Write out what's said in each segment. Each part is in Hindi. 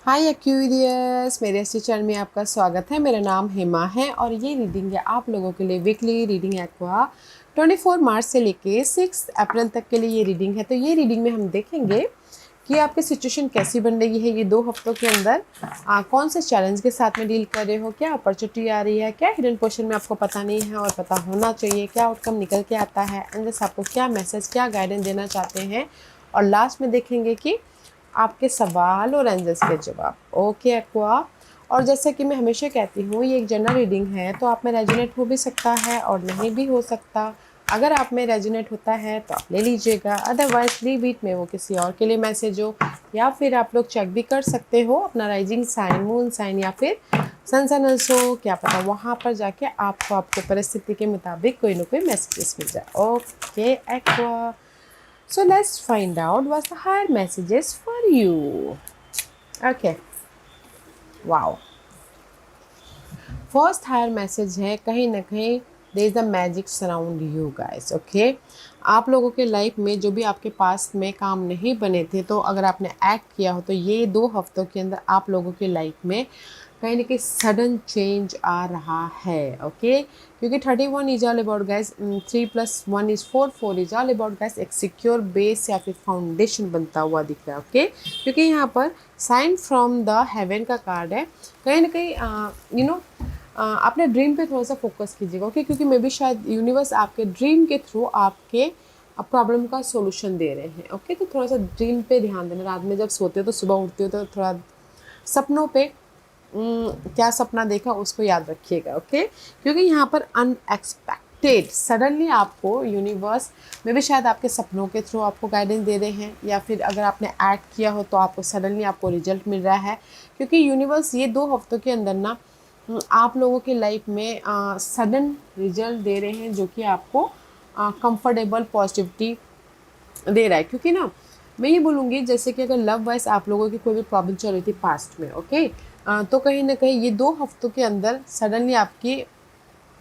हाय एक्यूरियस, मेरे इस चैनल में आपका स्वागत है। मेरा नाम हेमा है और ये रीडिंग है आप लोगों के लिए वीकली रीडिंग एक्वा 24 मार्च से लेके 6 अप्रैल तक के लिए ये रीडिंग है। तो ये रीडिंग में हम देखेंगे कि आपकी सिचुएशन कैसी बन रही है ये 2 हफ्तों के अंदर। कौन से चैलेंज के साथ में डील कर रहे हो, क्या अपॉर्चुनिटी आ रही है, क्या हिडन पोर्शन में आपको पता नहीं है और पता होना चाहिए, क्या आउटकम निकल के आता है, एंड आपको क्या मैसेज, क्या गाइडेंस देना चाहते हैं। और लास्ट में देखेंगे कि आपके सवाल और एंजल्स के जवाब। Okay aqua. और जैसे कि मैं हमेशा कहती हूँ, ये एक जनरल रीडिंग है तो आप में रेजोनेट हो भी सकता है और नहीं भी हो सकता। अगर आप में रेजोनेट होता है तो आप ले लीजिएगा, अदरवाइज लीव इट में वो किसी और के लिए मैसेज हो। या फिर आप लोग चेक भी कर सकते हो अपना राइजिंग साइन, मून साइन या फिर सन साइन हो, क्या पता वहाँ पर जाके आपको परिस्थिति के मुताबिक कोई ना कोई मैसेजेस मिल जाए। Okay aqua, so let's find out what's the higher messages for you. Okay, wow. First higher message है, कहीं ना कहीं there is the magic surround you guys. Okay, आप लोगों के लाइफ में जो भी आपके पास में काम नहीं बने थे, तो अगर आपने एक्ट किया हो तो ये 2 हफ्तों के अंदर आप लोगों के लाइफ में कहीं ना कहीं सडन चेंज आ रहा है। ओके, क्योंकि 31 is all about guys, 3+1 is 4, 4 is all about guys एक सिक्योर बेस या फिर फाउंडेशन बनता हुआ दिख रहा है। ओके, क्योंकि यहाँ पर साइन फ्रॉम द हेवन का कार्ड है। कहीं ना कहीं अपने ड्रीम पे थोड़ा सा फोकस कीजिएगा। ओके, क्योंकि मे बी शायद यूनिवर्स आपके ड्रीम के थ्रू आपके प्रॉब्लम का सोल्यूशन दे रहे हैं। ओके, तो थोड़ा सा ड्रीम पे ध्यान देना। रात में जब सोते हो तो सुबह उठते हो तो थोड़ा सपनों पे क्या सपना देखा उसको याद रखिएगा। ओके, क्योंकि यहाँ पर अनएक्सपेक्टेड सडनली आपको यूनिवर्स में भी शायद आपके सपनों के थ्रू आपको गाइडेंस दे रहे हैं, या फिर अगर आपने एक्ट किया हो तो आपको सडनली आपको रिजल्ट मिल रहा है। क्योंकि यूनिवर्स ये 2 हफ्तों के अंदर ना आप लोगों की लाइफ में सडन रिजल्ट दे रहे हैं, जो कि आपको कंफर्टेबल पॉजिटिविटी दे रहा है। क्योंकि ना मैं ये बोलूँगी, जैसे कि अगर लव वाइज आप लोगों की कोई भी प्रॉब्लम चल रही थी पास्ट में, ओके, तो कहीं ना कहीं ये 2 हफ्तों के अंदर सडनली आपकी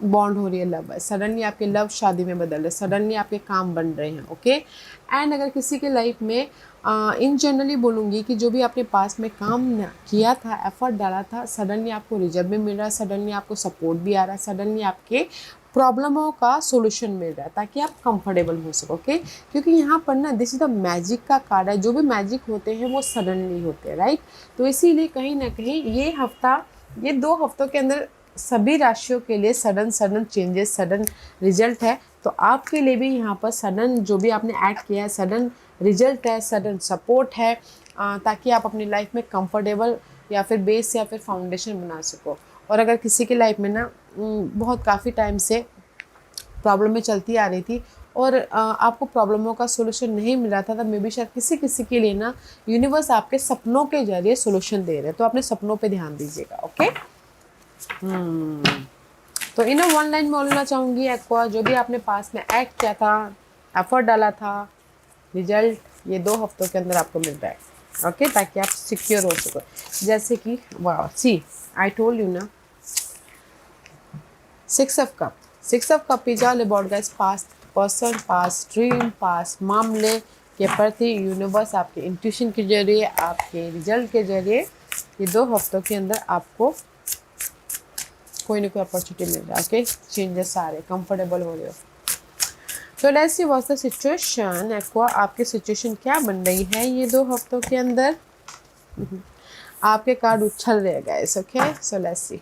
बॉन्ड हो रही है लव वाइज, सडनली आपके लव शादी में बदल रहे, सडनली आपके काम बन रहे हैं। ओके, एंड अगर किसी के लाइफ में इन जनरली बोलूँगी कि जो भी आपने पास में काम किया था, एफर्ट डाला था, सडनली आपको रिजल्ट भी मिल रहा है, सडनली आपको सपोर्ट भी आ रहा है, सडनली आपके प्रॉब्लमों का सोल्यूशन मिल रहा है ताकि आप कंफर्टेबल हो सको। ओके, क्योंकि यहाँ पर ना दिस इज द मैजिक का कार्ड है। जो भी मैजिक होते हैं वो सडनली होते हैं, राइट। तो इसीलिए कहीं ना कहीं ये 2 हफ्तों के अंदर सभी राशियों के लिए sudden sudden changes, sudden result है। तो आपके लिए भी यहाँ पर सडन जो भी आपने एक्ट किया है, सडन रिजल्ट है, सडन सपोर्ट है, ताकि आप अपनी लाइफ में कंफर्टेबल या फिर बेस या फिर फाउंडेशन बना सको। और अगर किसी की लाइफ में ना बहुत काफ़ी टाइम से प्रॉब्लम में चलती आ रही थी और आपको प्रॉब्लमों का सोल्यूशन नहीं मिल रहा था, तब मे बी शायद किसी किसी के लिए ना यूनिवर्स आपके सपनों के जरिए सोल्यूशन दे रहे हैं। तो अपने सपनों पे ध्यान दीजिएगा। ओके, तो इन वन लाइन में बोलना चाहूँगी एक्वा, जो भी आपने पास में एक्ट किया था, एफर्ट डाला था, रिजल्ट ये 2 हफ्तों के अंदर आपको मिल रहा है। ओके, ताकि आप सिक्योर हो सको। जैसे कि वाह, सी आई टोल्ड यू ना, 6 of cup, 6 of cup is all about guys past person, past dream, past मामले के प्रति यूनिवर्स आपके इंट्यूशन के जरिए, आपके रिजल्ट के जरिए ये 2 हफ्तों के अंदर आपको कोई ना कोई अपॉर्चुनिटी मिल रहा है। ओके, चेंजेस आ रहे, कंफर्टेबल हो रहे हो। तो let's see what's the situation aqua, आपकी सिचुएशन क्या बन रही है ये 2 हफ्तों के अंदर। आपके कार्ड उछल रहे गाइस। ओके, सो लेट्स सी।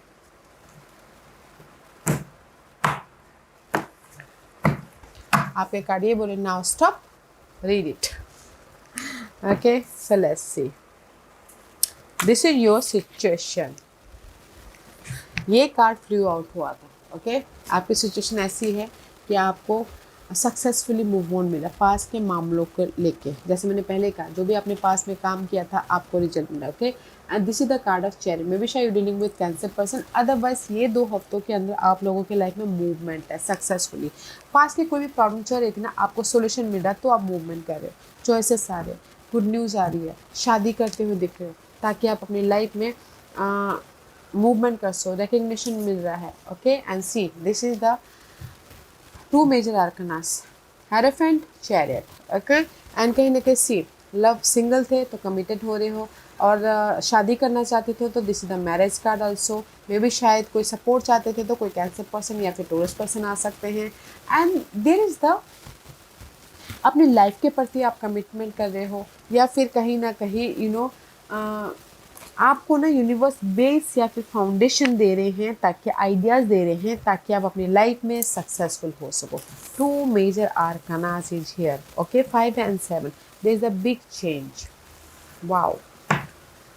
आपके कार्ड ये बोले now stop, read it. Okay, so let's C, this is your situation. ये कार्ड फ्लू आउट हुआ था। ओके, आपकी सिचुएशन ऐसी है कि आपको सक्सेसफुली मूव ऑन मिला पास के मामलों को लेके। जैसे मैंने पहले कहा, जो भी आपने पास में काम किया था आपको रिजल्ट मिला। Okay, and this is the card of cherry. Maybe शायद you dealing with cancer person, otherwise ये 2 हफ्तों के अंदर आप लोगों के लाइफ में मूवमेंट है सक्सेसफुली। पास की कोई भी प्रॉब्लम चल रही थी ना, आपको सोल्यूशन मिल रहा है तो आप मूवमेंट कर रहे हो, चॉइसेस आ रहे हैं, गुड न्यूज़ आ रही है, शादी करते हुए दिख रहे हो, ताकि आप अपनी लाइफ में मूवमेंट कर सो, रिकग्निशन मिल रहा है। Okay, and see this is the 2 major arcanas, hierophant, chariot. Okay, and कहीं ना कहीं सी लव सिंगल थे तो कमिटेड हो रहे हो, और शादी करना चाहते थे तो this is the marriage card also. मे भी शायद कोई सपोर्ट चाहते थे तो कोई कैंसर पर्सन या फिर टोरस पर्सन आ सकते हैं। एंड देयर इज़ द अपनी लाइफ के प्रति आप कमिटमेंट कर रहे हो, या फिर कहीं ना कहीं आपको ना यूनिवर्स बेस या फिर फाउंडेशन दे रहे हैं, ताकि आइडियाज़ दे रहे हैं ताकि आप अपनी लाइफ में सक्सेसफुल हो सको। 2 major arcanas is here, okay, 5 and 7, there is a big change. Wow,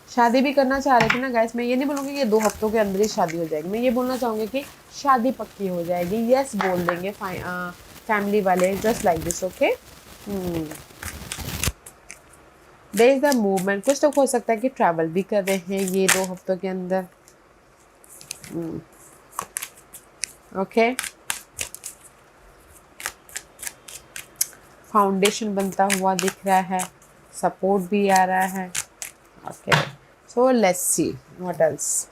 शादी भी करना चाह रहे थे ना गाइस, मैं ये नहीं बोलूँगी कि 2 हफ्तों के अंदर ही शादी हो जाएगी, मैं ये बोलना चाहूँगी कि शादी पक्की हो जाएगी, यस बोल देंगे फैमिली वाले, just like this, okay. There is the movement, कुछ तो हो सकता है कि ट्रैवल भी कर रहे हैं ये 2 हफ्तों के अंदर, ओके। फाउंडेशन बनता हुआ दिख रहा है, सपोर्ट भी आ रहा है, okay. So let's see what else.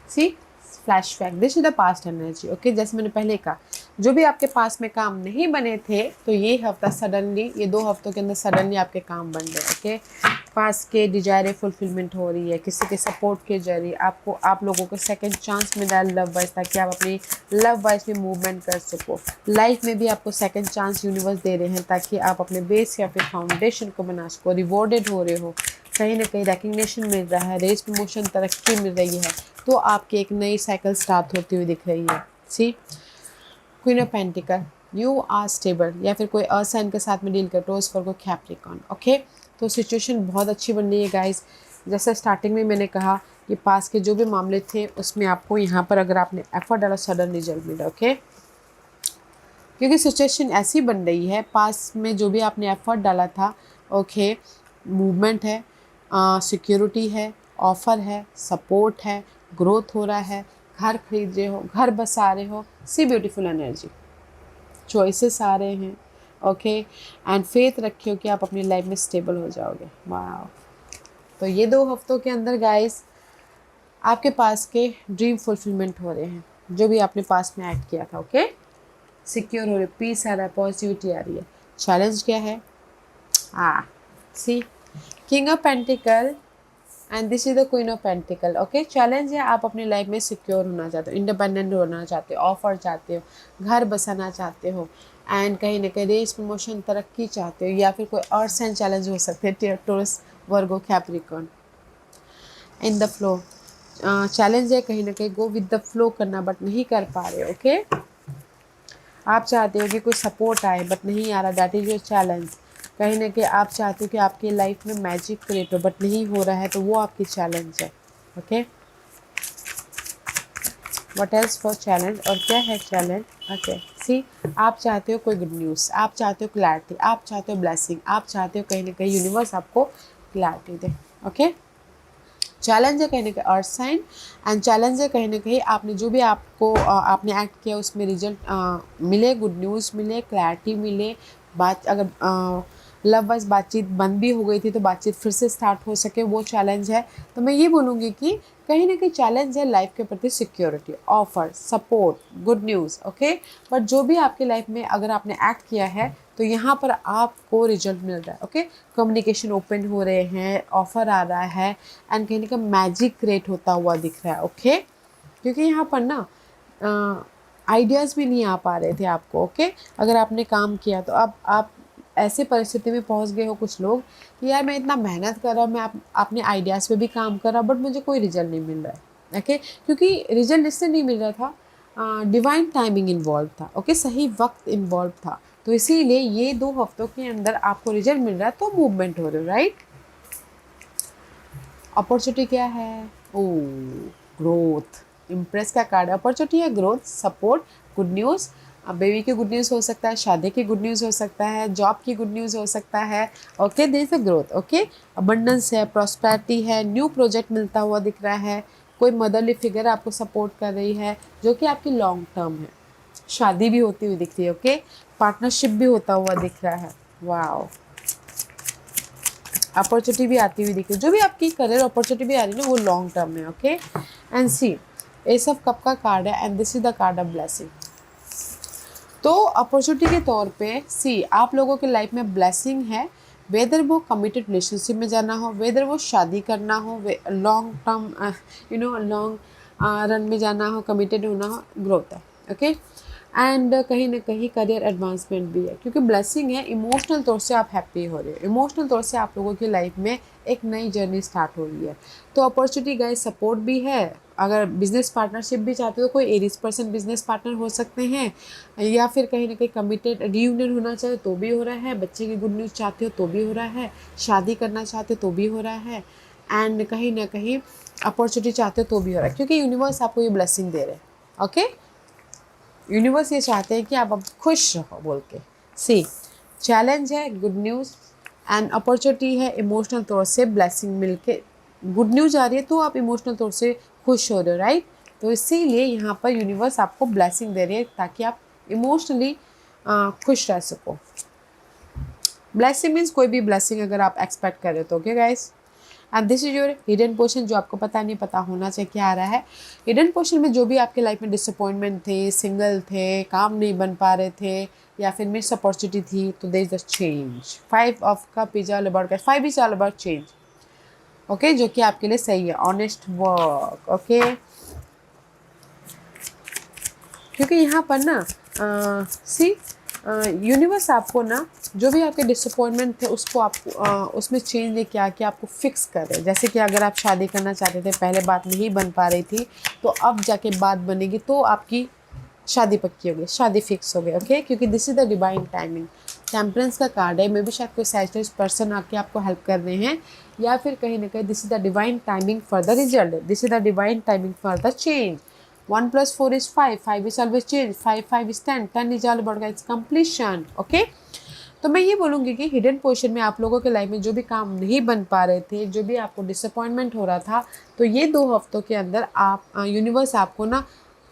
See flashback, this is the past energy, okay. जैसे मैंने पहले कहा, जो भी आपके पास में काम नहीं बने थे तो ये हफ्ता सडनली, ये 2 हफ्तों के अंदर सडनली आपके काम बन गए, ओके। पास के डिजायर फुलफिलमेंट हो रही है, किसी के सपोर्ट के जरिए आपको, आप लोगों को सेकंड चांस मिल रहा है लव वाइज, ताकि आप अपनी लव वाइज में मूवमेंट कर सको। लाइफ में भी आपको सेकंड चांस यूनिवर्स दे रहे हैं ताकि आप अपने बेस या फिर फाउंडेशन को बना सको। रिवॉर्डेड हो रहे हो, कहीं ना कहीं रिकग्निशन मिल रहा है, रेस प्रमोशन, तरक्की मिल रही है, तो आपकी एक नई साइकिल स्टार्ट होती हुई दिख रही है। See queen of pentacle, you are stable, या फिर कोई अर्थ साइन के साथ में डील कर, टोरस, वर्गो, कैप्रिकॉर्न, ओके। तो सिचुएशन बहुत अच्छी बन रही है गाइस। जैसे स्टार्टिंग में मैंने कहा कि पास के जो भी मामले थे उसमें आपको यहाँ पर अगर आपने एफर्ट डाला सडन रिजल्ट मिला, ओके। क्योंकि सिचुएशन ऐसी बन रही है, पास में जो भी आपने एफर्ट डाला था, ओके, मूवमेंट है, सिक्योरिटी है, ऑफर है, सपोर्ट है, ग्रोथ हो रहा है, घर खरीद रहे हो, घर बसा रहे हो, सी ब्यूटीफुल एनर्जी, चॉइसेस आ रहे हैं, ओके। एंड फेथ रखे हो कि आप अपनी लाइफ में स्टेबल हो जाओगे। वाह, तो ये 2 हफ्तों के अंदर गाइस आपके पास के ड्रीम फुलफिलमेंट हो रहे हैं, जो भी आपने पास में एक्ट किया था, ओके। सिक्योर हो रहे, पीस आ रहा है, पॉजिटिविटी आ रही है। चैलेंज क्या है? See king of pentacle and this is the queen of pentacle, okay. Challenge है, आप अपनी लाइफ में सिक्योर होना चाहते हो, इंडिपेंडेंट होना चाहते हो, ऑफर चाहते हो, घर बसाना चाहते हो, एंड कहीं ना कहीं रेस प्रमोशन, तरक्की चाहते हो, या फिर कोई और सेंस चैलेंज हो सकते हैं, Taurus, Virgo, Capricorn, in the flow. Challenge है कहीं ना कहीं गो विद द फ्लो करना, बट नहीं कर पा रहे, ओके। आप चाहते हो कि कोई सपोर्ट आए बट नहीं आ रहा, दैट इज योर चैलेंज। कहीं ना कहीं आप चाहते हो कि आपकी लाइफ में मैजिक क्रिएट हो बट नहीं हो रहा है, तो वो आपकी चैलेंज है, okay. What else for challenge, और क्या है चैलेंज, ओके। सी आप चाहते हो कोई गुड न्यूज़, आप चाहते हो क्लैरिटी, आप चाहते हो ब्लेसिंग, आप चाहते हो कहीं ना कहीं यूनिवर्स आपको क्लैरिटी दे, ओके। चैलेंज है कहीं ना कहीं अर्थ साइन, एंड चैलेंज है कहीं ना कहीं आपने जो भी आपको आपने एक्ट किया उसमें रिजल्ट मिले, गुड न्यूज़ मिले, क्लैरिटी मिले, बात अगर लव वाइज बातचीत बंद भी हो गई थी तो बातचीत फिर से स्टार्ट हो सके, वो चैलेंज है। तो मैं ये बोलूँगी कि कहीं ना कहीं चैलेंज है लाइफ के प्रति, security, offer, support, good news, okay. But जो भी आपकी लाइफ में अगर आपने एक्ट किया है तो यहाँ पर आपको रिजल्ट मिल रहा है, ओके। कम्युनिकेशन ओपन हो रहे हैं, ऑफर आ रहा है, एंड कहीं ना कहीं मैजिक क्रिएट होता हुआ दिख रहा है, ओके। क्योंकि यहाँ पर ना आइडियाज़ भी नहीं आ पा रहे थे आपको, ओके। अगर आपने काम किया तो अब आप ऐसे परिस्थिति में पहुंच गए हो कुछ लोग कि यार मैं इतना मेहनत कर रहा हूँ, मैं अपने आइडियाज़ पे भी काम कर रहा हूँ, बट मुझे कोई रिजल्ट नहीं मिल रहा है, ओके। क्योंकि रिजल्ट इससे नहीं मिल रहा था, डिवाइन टाइमिंग इन्वॉल्व था, ओके, सही वक्त इन्वॉल्व था, तो इसीलिए ये 2 हफ्तों के अंदर आपको रिजल्ट मिल रहा है, तो मूवमेंट हो रहा है, राइट। अपॉर्चुनिटी क्या है? ओ, ग्रोथ, इम्प्रेस का कार्ड, अपॉर्चुनिटी है, growth, support, good news, baby की गुड न्यूज़ हो सकता है, शादी की गुड न्यूज़ हो सकता है, जॉब की गुड न्यूज़ हो सकता है, okay. There is a growth, okay. Abundance है, प्रॉस्पेरिटी है, न्यू प्रोजेक्ट मिलता हुआ दिख रहा है, कोई मदरली फिगर आपको सपोर्ट कर रही है जो कि आपकी लॉन्ग टर्म है, शादी भी होती हुई दिख रही है, ओके। पार्टनरशिप भी होता हुआ दिख रहा है, वाओ। अपॉर्चुनिटी भी आती हुई दिख रही है, जो भी आपकी करियर अपॉर्चुनिटी भी आ रही है ना, वो लॉन्ग टर्म में, okay. And see ace of cup का कार्ड है, and this is the card of blessing, तो अपॉर्चुनिटी के तौर पे सी आप लोगों के लाइफ में ब्लेसिंग है, वेदर वो कमिटेड रिलेशनशिप में जाना हो, वेदर वो शादी करना हो, लॉन्ग टर्म लॉन्ग रन में जाना हो, कमिटेड होना हो, ग्रोथ है। ओके एंड कहीं ना कहीं करियर एडवांसमेंट भी है, क्योंकि ब्लेसिंग है। इमोशनल तौर से आप हैप्पी हो रहे हो, इमोशनल तौर से आप लोगों की लाइफ में एक नई जर्नी स्टार्ट हो रही है। तो अपॉर्चुनिटी गाइस सपोर्ट भी है। अगर बिजनेस पार्टनरशिप भी चाहते हो, कोई एरीज पर्सन बिजनेस पार्टनर हो सकते हैं, या फिर कहीं ना कहीं कमिटेड रियूनियन होना चाहे तो भी हो रहा है, बच्चे की गुड न्यूज़ चाहते हो तो भी हो रहा है, शादी करना चाहते हो तो भी हो रहा है, एंड कहीं ना कहीं अपॉर्चुनिटी चाहते हो तो भी हो रहा है, क्योंकि यूनिवर्स आपको ये ब्लेसिंग दे रहे हैं। ओके यूनिवर्स ये चाहते हैं कि आप अब खुश रहो बोल के। सी चैलेंज है, गुड न्यूज़ एंड अपॉर्चुनिटी है, इमोशनल तौर से ब्लेसिंग मिलके गुड न्यूज़ आ रही है तो आप इमोशनल तौर से खुश हो रहे हो, राइट। तो इसीलिए यहाँ पर यूनिवर्स आपको ब्लेसिंग दे रही है ताकि आप इमोशनली खुश रह सको। ब्लेसिंग मीन्स कोई भी ब्लेसिंग अगर आप एक्सपेक्ट कर रहे हो तो okay guys. And this is your hidden portion, जो आपको पता नहीं पता होना चाहिए क्या आ रहा है। हिडन पोर्शन में जो भी आपके लाइफ में डिसअपॉइंटमेंट थे, सिंगल थे, काम नहीं बन पा रहे थे, या फिर मिस अपॉर्चुनिटी थी, तो there is the change. 5 of cup is all about 5 is all about change. Okay जो कि आपके लिए सही है, ऑनेस्ट वर्क। ओके क्योंकि यहाँ पर ना सी यूनिवर्स आपको ना जो भी आपके डिसअपॉइंटमेंट थे उसको आपको उसमें चेंज लेके आके आपको फिक्स कर रहे हैं। जैसे कि अगर आप शादी करना चाहते थे, पहले बात नहीं बन पा रही थी, तो अब जाके बात बनेगी तो आपकी शादी पक्की हो गई, शादी फिक्स हो गई। ओके क्योंकि this is the divine timing. Temperance का कार्ड है, मे भी शायद कोई सैजिटेरियस पर्सन आके आपको हेल्प कर रहे हैं, या फिर कहीं ना कहीं this is the divine timing for the result, this is the divine timing for the change. 1 + 4 is 5, 5 is always change, 5 is 10, 10 is all about its completion. Okay तो मैं ये बोलूँगी कि हिडन पोर्शन में आप लोगों के लाइफ में जो भी काम नहीं बन पा रहे थे, जो भी आपको डिसअपॉइंटमेंट हो रहा था, तो ये 2 हफ्तों के अंदर आप यूनिवर्स आपको ना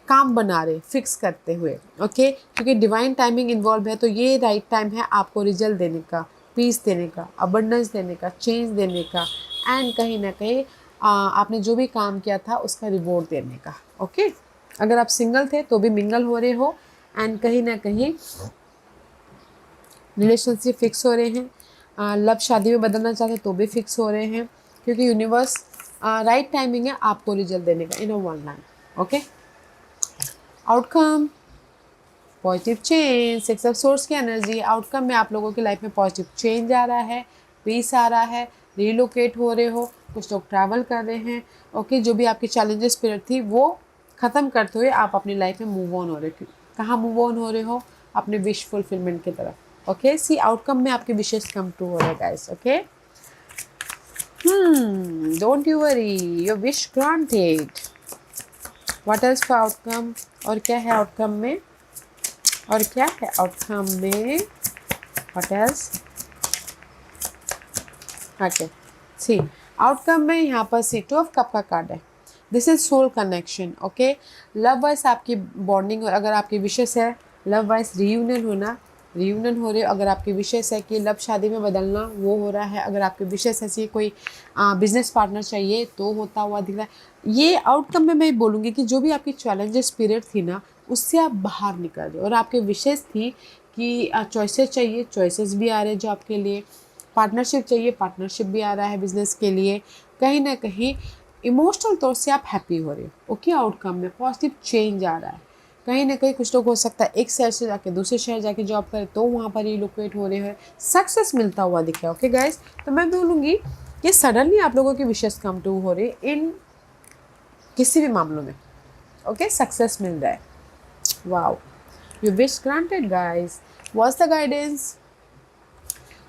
काम बना रहे, फिक्स करते हुए। ओके क्योंकि डिवाइन टाइमिंग इन्वॉल्व है, तो ये राइट टाइम है आपको रिजल्ट देने का, पीस देने का, अबंडेंस देने का, चेंज देने का, एंड कहीं ना कहीं आपने जो भी काम किया था उसका रिवॉर्ड देने का। ओके अगर आप सिंगल थे तो भी मिंगल हो रहे हो, एंड कहीं ना कहीं रिलेशनशिप फिक्स हो रहे हैं, लव शादी में बदलना चाहते तो भी फिक्स हो रहे हैं, क्योंकि यूनिवर्स राइट टाइमिंग है आपको रिजल्ट देने का in a one line. Okay outcome positive change, 6 of swords की एनर्जी। आउटकम में आप लोगों की लाइफ में पॉजिटिव चेंज आ रहा है, पीस आ रहा है, रिलोकेट हो रहे हो, कुछ लोग ट्रैवल कर रहे हैं। ओके जो भी आपकी चैलेंजेस पीरियड थी वो ख़त्म करते हुए आप अपनी लाइफ में मूव ऑन हो रहे हो। कहाँ मूव ऑन हो रहे हो? अपने विश फुलफिलमेंट की तरफ। ओके सी आउटकम में आपके विशेष कम ट्रू हो रहे guys. Okay don't you worry, your wish granted. What else for outcome? और क्या है आउटकम में? और क्या है आउटकम में? What else? Okay see outcome में यहाँ पर सी 2 ऑफ कप का कार्ड है। This is soul connection. Okay love wise आपकी बॉन्डिंग, और अगर आपकी विशेष है लव वाइज रियूनियन होना, रियूनियन हो रहे हो। अगर आपकी विशेष है कि लव शादी में बदलना, वो हो रहा है। अगर आपकी विशेष ऐसी कोई बिजनेस पार्टनर चाहिए तो होता हुआ दिख रहा है। ये आउटकम में मैं बोलूँगी कि जो भी आपकी चैलेंजेस पीरियड थी ना, उससे आप बाहर निकल रहे हो, और आपके विशेष थी कि चॉइसेस चाहिए, चॉइसेस भी आ रहे हैं जो आपके लिए, पार्टनरशिप चाहिए, पार्टनरशिप भी आ रहा है बिजनेस के लिए। कहीं ना कहीं इमोशनल तौर से आप हैप्पी हो रहे हो। ओके आउटकम में पॉजिटिव चेंज आ रहा है। कहीं ना कहीं कुछ लोग हो सकता है एक शहर से जाके दूसरे शहर जाके जॉब करे तो वहाँ पर रिलोकेट हो रहे हैं, सक्सेस मिलता हुआ दिख रहा है। ओके गाइस तो मैं बोलूँगी ये सडनली आप लोगों की विशेष कम ट्रू हो रही है इन किसी भी मामलों में। ओके सक्सेस मिल रहा है। Wow you wish granted guys. What's the guidance?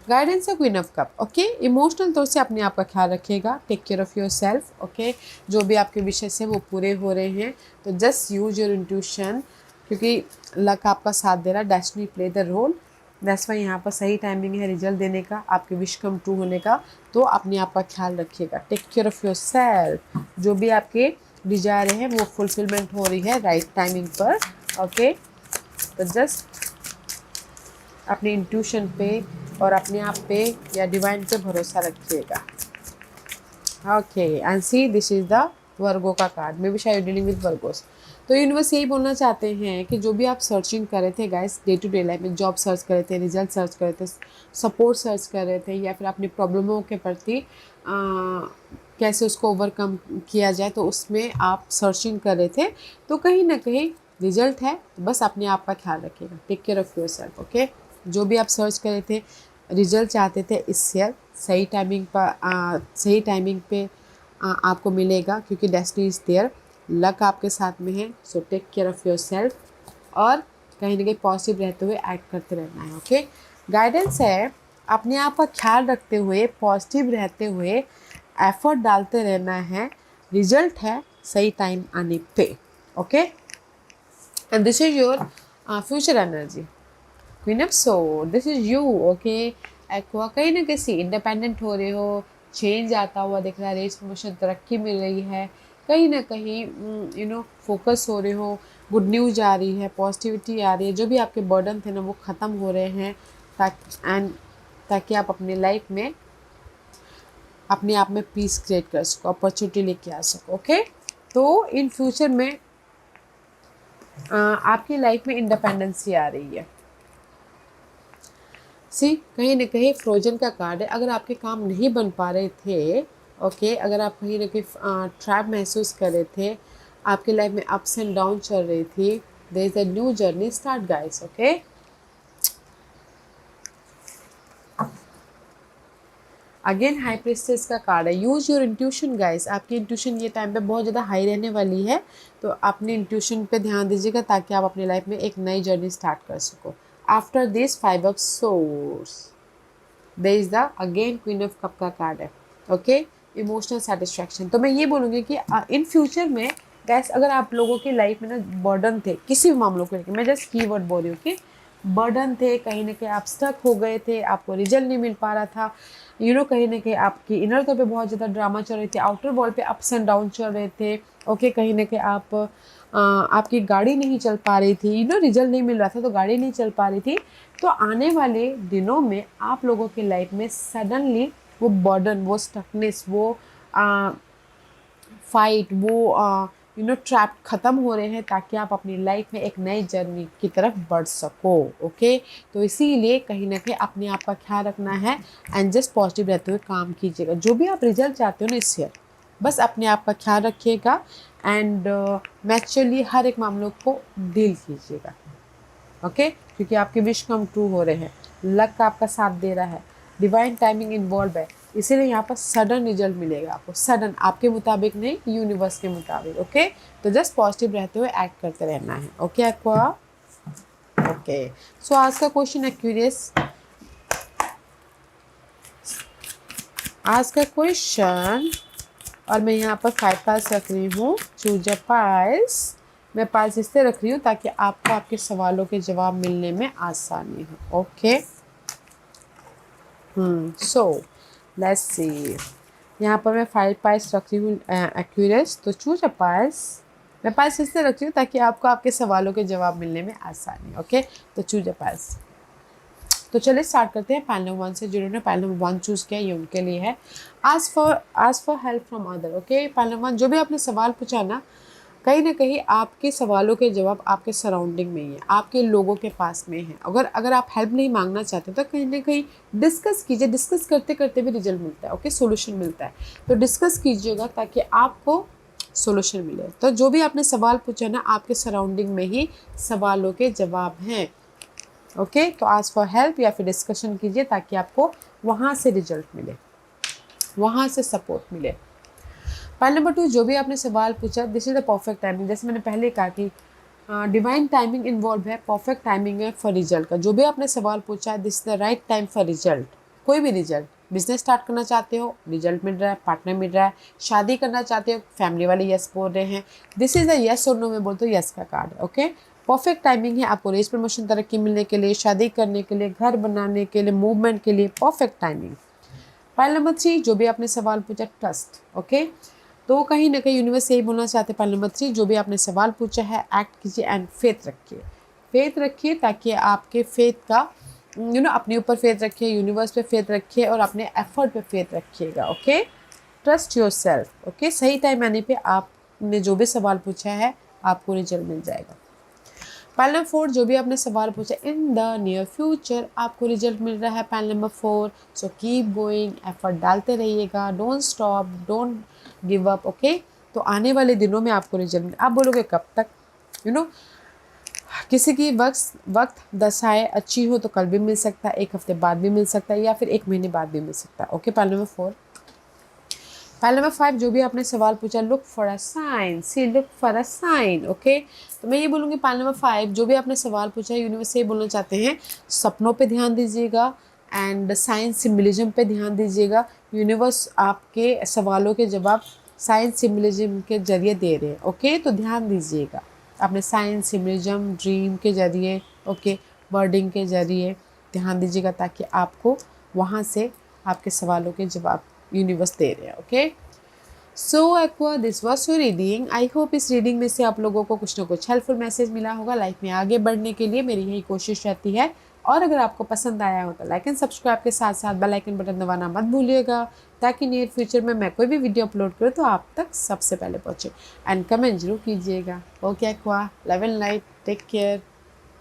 Guidance है queen of cup. Okay emotional तौर से अपने आप का ख्याल रखिएगा, take care of your self. Okay जो भी आपके विषय से वो पूरे हो रहे हैं, तो जस्ट यूज योर इंट्यूशन, क्योंकि लक आपका साथ दे रहा है, destiny play the role. That's why यहाँ पर सही टाइमिंग है रिजल्ट देने का, आपके विश कम ट्रू होने का। तो अपने आप का ख्याल रखिएगा, take care of your self. जो भी आपके डिजायर हैं वो फुलफिलमेंट हो रही है राइट टाइमिंग पर। ओके तो जस्ट अपने इंट्यूशन पे और अपने आप पे या डिवाइन पे भरोसा रखिएगा। Okay and see this is the virgo का कार्ड, मे बी शायद डीलिंग विद वर्गोस। तो यूनिवर्स यही बोलना चाहते हैं कि जो भी आप सर्चिंग कर रहे थे guys, day to day life में जॉब सर्च कर रहे थे, रिजल्ट सर्च कर रहे थे, सपोर्ट सर्च कर रहे थे, या फिर अपनी प्रॉब्लमों के प्रति कैसे उसको ओवरकम किया जाए, तो उसमें आप सर्चिंग कर रहे थे, तो कहीं ना कहीं रिजल्ट है। तो बस अपने आप का ख्याल रखिएगा, take care of your self. Okay, जो भी आप सर्च कर रहे थे, रिजल्ट चाहते थे, इस ईयर सही टाइमिंग पर सही टाइमिंग पे आपको मिलेगा, क्योंकि डेस्टिनी इज़ देयर, लक आपके साथ में है। So take care of your self और कहीं ना कहीं पॉजिटिव रहते हुए एक्ट करते रहना है। ओके, गाइडेंस है, अपने आप का ख्याल रखते हुए, पॉजिटिव रहते हुए एफर्ट डालते रहना है। रिजल्ट है सही टाइम आने पे। Okay, and this is your future energy, queen of sword, this is you. Okay, aqua कहीं ना कहीं इंडिपेंडेंट हो रहे हो, चेंज आता हुआ दिख रहा है, रेस प्रमोशन, तरक्की मिल रही है, कहीं ना कहीं फोकस हो रहे हो, गुड न्यूज आ रही है, पॉजिटिविटी आ रही है, जो भी आपके बर्डन थे ना वो ख़त्म हो रहे हैं, ताकि आप अपनी लाइफ में अपने आप में पीस क्रिएट कर सको, अपॉर्चुनिटी लेके आ सको। ओके, तो इन फ्यूचर में आपकी लाइफ में इंडिपेंडेंसी आ रही है। सी, कहीं ना कहीं फ्रोजन का कार्ड है। अगर आपके काम नहीं बन पा रहे थे, ओके, अगर आप कहीं ना कहीं ट्रैप महसूस कर रहे थे, आपकी लाइफ में अप्स एंड डाउन चल रही थी, there is a new journey start guys. Okay, again high priestess का कार्ड है। यूज योर इंट्यूशन गाइस, आपकी इंट्यूशन ये टाइम पे बहुत ज़्यादा हाई रहने वाली है, तो अपने इंट्यूशन पे ध्यान दीजिएगा, ताकि आप अपनी लाइफ में एक नई जर्नी स्टार्ट कर सको। After this 5 of swords, there is the again queen of cup का कार्ड है। Okay, emotional satisfaction. तो मैं ये बोलूँगी कि इन फ्यूचर में गैस, अगर आप लोगों की लाइफ में ना बर्डन थे किसी भी मामलों को लेकर, मैं जस्ट कीवर्ड बोल रही हूँ कि बर्डन थे, कहीं ना कहीं आप स्टक हो गए थे, आपको रिजल्ट नहीं मिल पा रहा था, कहीं ना कहीं आपकी इनर तौर पे बहुत ज़्यादा ड्रामा चल रही थी, आउटर वॉल पे अप्स एंड डाउन चल रहे थे। ओके, कहीं ना कहीं आपकी गाड़ी नहीं चल पा रही थी, रिजल्ट नहीं मिल रहा था, तो गाड़ी नहीं चल पा रही थी। तो आने वाले दिनों में आप लोगों की लाइफ में सडनली वो बर्डन, वो स्टकनेस, वो फाइट, वो ट्रैप ख़त्म हो रहे हैं, ताकि आप अपनी लाइफ में एक नई जर्नी की तरफ बढ़ सको। ओके, तो इसीलिए कहीं ना कहीं अपने आप का ख्याल रखना है एंड जस्ट पॉजिटिव रहते हुए काम कीजिएगा। जो भी आप रिजल्ट चाहते हो ना इस ईयर, बस अपने आप का ख्याल रखिएगा एंड मैच्योरली हर एक मामलों को डील कीजिएगा। ओके, क्योंकि आपके विश कम ट्रू हो रहे हैं, लक आपका साथ दे रहा है, डिवाइन टाइमिंग इन्वॉल्व है, इसीलिए यहाँ पर सडन रिजल्ट मिलेगा आपको, सडन, आपके मुताबिक नहीं, यूनिवर्स के मुताबिक। ओके, तो जस्ट पॉजिटिव रहते हुए एक्ट करते रहना है। ओके एक्वा, ओके, सो आज का क्वेश्चन है क्यूरियस, आज का क्वेश्चन, और मैं यहाँ पर 5 पास रख रही हूँ, चूज अ पास। मैं पास इससे रख रही हूँ ताकि आपको आपके सवालों के जवाब मिलने में आसानी हो। ओके, सो लेट्स सी, यहाँ पर मैं 5 पास रख रही हूँ एक्यूरेस, तो चूज अ पास। मैं पास इससे रख रही हूँ ताकि आपको आपके सवालों के जवाब मिलने में आसानी। ओके, तो चूज अ पास। तो चलिए स्टार्ट करते हैं पैनल 1 से। जिन्होंने पैनल 1 चूज़ किया ये उनके लिए है। आज for help from other. Okay, panel 1, जो भी आपने सवाल पूछा ना, कहीं ना कहीं आपके सवालों के जवाब आपके सराउंडिंग में ही है, आपके लोगों के पास में है। अगर आप हेल्प नहीं मांगना चाहते तो कहीं ना कहीं डिस्कस कीजिए, डिस्कस करते करते भी रिजल्ट मिलता है। ओके, सोल्यूशन मिलता है, तो डिस्कस कीजिएगा ताकि आपको सोल्यूशन मिले। तो जो भी आपने सवाल पूछा ना, आपके सराउंडिंग में ही सवालों के जवाब हैं। ओके, तो आज फॉर हेल्प या फिर डिस्कशन कीजिए ताकि आपको वहाँ से रिजल्ट मिले, वहाँ से सपोर्ट मिले। पॉइंट नंबर 2, जो भी आपने सवाल पूछा, this is the perfect timing. जैसे मैंने पहले कहा कि डिवाइन टाइमिंग इन्वॉल्व है, परफेक्ट टाइमिंग है फॉर रिजल्ट का। जो भी आपने सवाल पूछा, this is the right time for result. कोई भी रिजल्ट, बिजनेस स्टार्ट करना चाहते हो, रिजल्ट मिल रहा है, पार्टनर मिल रहा है, शादी करना चाहते हो, फैमिली वाले यस बोल रहे हैं, दिस इज द यस और नो में बोलते हो यस का कार्ड। ओके, परफेक्ट टाइमिंग है आपको रेस प्रमोशन, तरक्की मिलने के लिए, शादी करने के लिए, घर बनाने के लिए, मूवमेंट के लिए, परफेक्ट टाइमिंग। पॉइंट नंबर 3, जो भी आपने सवाल पूछा, ट्रस्ट। ओके, तो कहीं ना कहीं यूनिवर्स यही बोलना चाहते हैं, पॉइंट नंबर 3, जो भी आपने सवाल पूछा है, एक्ट कीजिए एंड फेथ रखिए। फेथ रखिए ताकि आपके फेथ का अपने ऊपर फेथ रखिए, यूनिवर्स पे फेथ रखिए और अपने एफर्ट पे फेथ रखिएगा। Okay, trust your self. Okay, सही टाइम आने पे आपने जो भी सवाल पूछा है आपको रिजल्ट मिल जाएगा। पैनल नंबर 4, जो भी आपने सवाल पूछा, इन द नियर फ्यूचर आपको रिजल्ट मिल रहा है panel number 4। So keep going, effort डालते रहिएगा, don't stop, don't give up, okay. तो आने वाले दिनों में आपको रिजल्ट, आप बोलोगे कब तक, यू नो किसी की वक्त दशाएं अच्छी हो तो कल भी मिल सकता है, एक हफ्ते बाद भी मिल सकता है, या फिर एक महीने बाद भी मिल सकता है, okay. Panel number 4। Panel number 5, जो भी आपने सवाल पूछा, look for a sign, see look for a sign, okay. तो मैं ये बोलूँगी पैनल नंबर 5, जो भी आपने सवाल पूछा है, यूनिवर्स से बोलना चाहते हैं सपनों पे ध्यान दीजिएगा एंड साइंस सिम्बलिज्म पे ध्यान दीजिएगा। यूनिवर्स आपके सवालों के जवाब साइंस सिम्बलिज्म के जरिए दे रहे हैं, ओके। तो ध्यान दीजिएगा अपने साइंस सिम्बलिज्म ड्रीम के जरिए, ओके, वर्डिंग के जरिए ध्यान दीजिएगा, ताकि आपको वहाँ से आपके सवालों के जवाब यूनिवर्स दे रहे हैं, okay. So aqua, this was your reading. I hope इस रीडिंग में से आप लोगों को कुछ ना कुछ हेल्पफुल मैसेज मिला होगा। लाइफ में आगे बढ़ने के लिए मेरी यही कोशिश रहती है। और अगर आपको पसंद आया हो तो लाइक एंड सब्सक्राइब के साथ साथ बेल आइकन बटन दबाना मत भूलिएगा, ताकि नियर फ्यूचर में मैं कोई भी वीडियो अपलोड करूँ तो आप तक सबसे पहले पहुँचे। एंड कमेंट जरूर कीजिएगा। Okay aqua, love and light, take care.